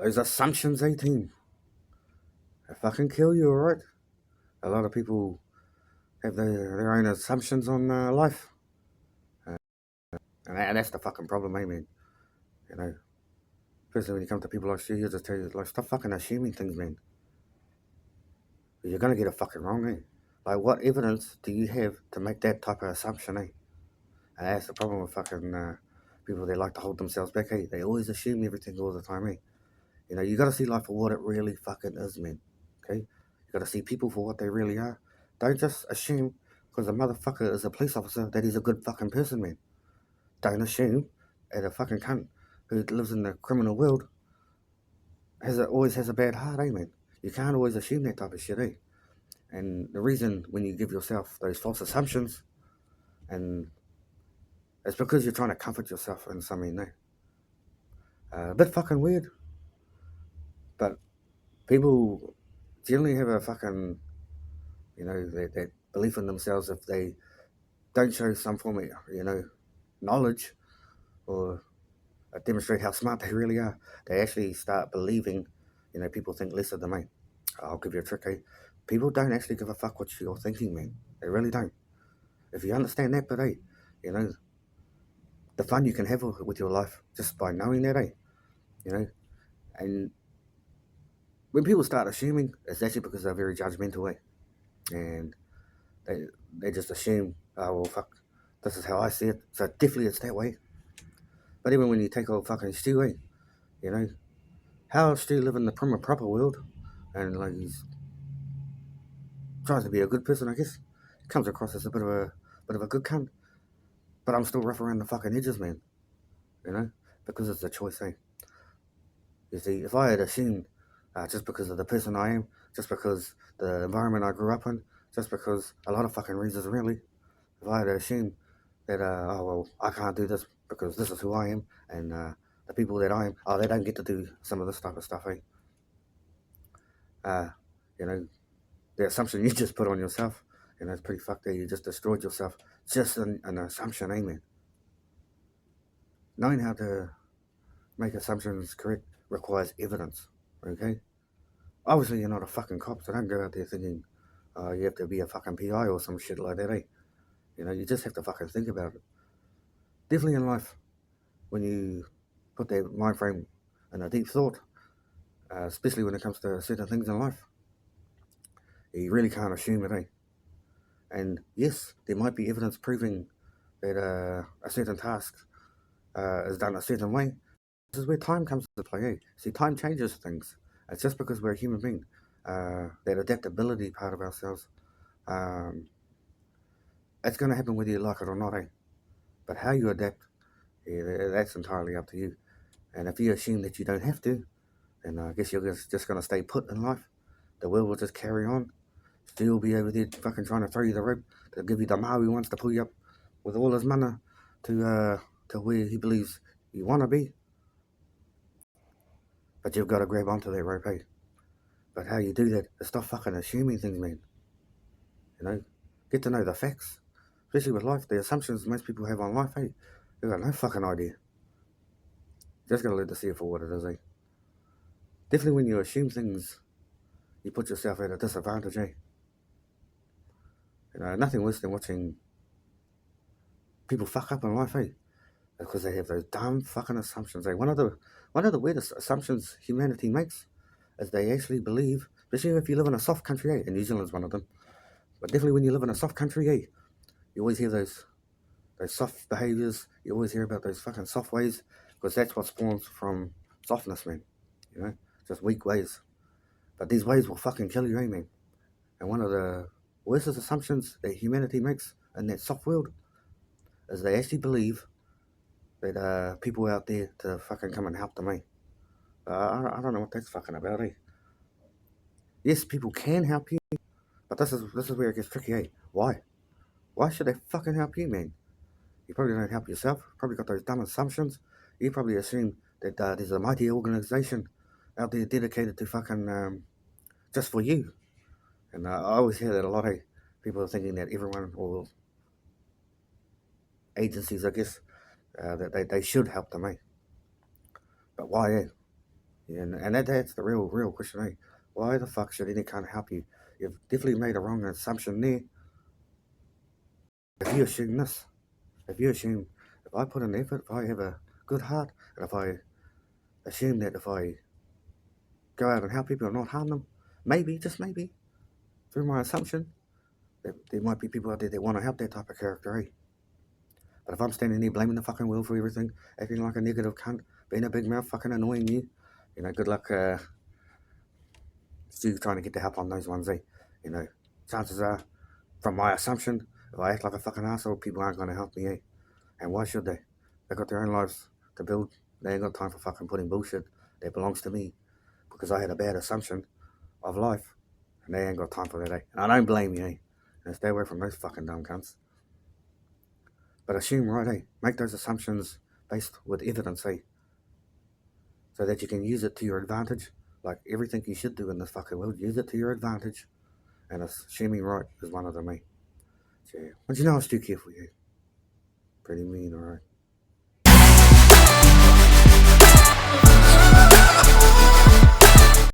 Those assumptions, 18. They fucking kill you, alright? A lot of people have their own assumptions on life. And that's the fucking problem, man. You know, especially when you come to people like Stu, he'll just tell you, like, stop fucking assuming things, man. You're gonna get it fucking wrong, eh? Like, what evidence do you have to make that type of assumption, eh? And that's the problem with fucking people that like to hold themselves back, eh? They always assume everything all the time, eh? You know, you gotta see life for what it really fucking is, man. Okay? You gotta see people for what they really are. Don't just assume because a motherfucker is a police officer that he's a good fucking person, man. Don't assume that a fucking cunt who lives in the criminal world always has a bad heart, eh, man? You can't always assume that type of shit, eh? And the reason when you give yourself those false assumptions, and it's because you're trying to comfort yourself in something, eh? A bit fucking weird, but people generally have a fucking, that belief in themselves if they don't show some form of, knowledge or demonstrate how smart they really are. They actually start believing, people think less of them, eh? I'll give you a trick, eh? People don't actually give a fuck what you're thinking, man. They really don't. If you understand that, but hey, you know, the fun you can have with your life just by knowing that, eh? You know, and when people start assuming, it's actually because they're very judgmental, eh? And they just assume, oh well, fuck, this is how I see it, so definitely it's that way. But even when you take old fucking Stu, eh? You know, how Stu live in the prim and proper world, and like he's tries to be a good person, I guess. Comes across as a bit of a good cunt, but I'm still rough around the fucking edges, man. You know, because it's a choice, eh? You see, if I had assumed just because of the person I am, just because the environment I grew up in, just because a lot of fucking reasons, really, if I had assumed that, oh, well, I can't do this because this is who I am, and the people that I am, oh, they don't get to do some of this type of stuff, eh? You know, the assumption you just put on yourself, it's pretty fucked there. You just destroyed yourself. Just an assumption, eh, man? Knowing how to make assumptions correct requires evidence, okay? Obviously, you're not a fucking cop, so don't go out there thinking you have to be a fucking PI or some shit like that, eh? You just have to fucking think about it. Definitely in life, when you put that mind frame in a deep thought, especially when it comes to certain things in life, you really can't assume it, eh? And yes, there might be evidence proving that a certain task is done a certain way. This is where time comes into play, eh? See, time changes things. It's just because we're a human being. That adaptability part of ourselves, um, it's going to happen whether you like it or not, eh? But how you adapt, yeah, that's entirely up to you. And if you assume that you don't have to, then I guess you're just going to stay put in life. The world will just carry on. Still be over there fucking trying to throw you the rope, to give you the Maui wants to pull you up with all his mana to where he believes you want to be. But you've got to grab onto that rope, eh? But how you do that is stop fucking assuming things, man. Get to know the facts. Especially with life, the assumptions most people have on life, eh? They've got no fucking idea. Just gotta let to see it for what it is, eh? Definitely when you assume things, you put yourself at a disadvantage, eh? Nothing worse than watching people fuck up in life, eh? Because they have those dumb fucking assumptions, eh? One of the weirdest assumptions humanity makes is they actually believe, especially if you live in a soft country, eh? And New Zealand's one of them. But definitely when you live in a soft country, eh? You always hear those soft behaviors. You always hear about those fucking soft ways, because that's what spawns from softness, man. Just weak ways. But these ways will fucking kill you, eh, man? And one of the worst assumptions that humanity makes in that soft world is they actually believe that people out there to fucking come and help them, eh? I don't know what that's fucking about, eh? Yes, people can help you, but this is where it gets tricky, eh? Why? Why should they fucking help you, man? You probably don't help yourself. Probably got those dumb assumptions. You probably assume that there's a mighty organization out there dedicated to fucking just for you. And I always hear that a lot of people are thinking that everyone, or agencies, I guess, that they should help them, eh? But why, eh? And that's the real question, eh? Why the fuck should any kind of help you? You've definitely made a wrong assumption there. If you assume this, if you assume if I put in effort, if I have a good heart, and if I assume that if I go out and help people and not harm them, maybe, just maybe, through my assumption, that there might be people out there that want to help that type of character, eh? But if I'm standing there blaming the fucking world for everything, acting like a negative cunt, being a big mouth, fucking annoying you, good luck still trying to get the help on those ones, eh? You know, chances are, from my assumption, if I act like a fucking asshole, people aren't going to help me, eh? And why should they? They got their own lives to build. They ain't got time for fucking putting bullshit that belongs to me because I had a bad assumption of life, and they ain't got time for that, eh? And I don't blame you, eh? And stay away from those fucking dumb cunts. But assume right, eh? Make those assumptions based with evidence, eh? So that you can use it to your advantage. Like everything you should do in this fucking world, use it to your advantage. And assuming right is one of them, eh? So, but you know, I was too careful, yeah. Pretty mean, alright.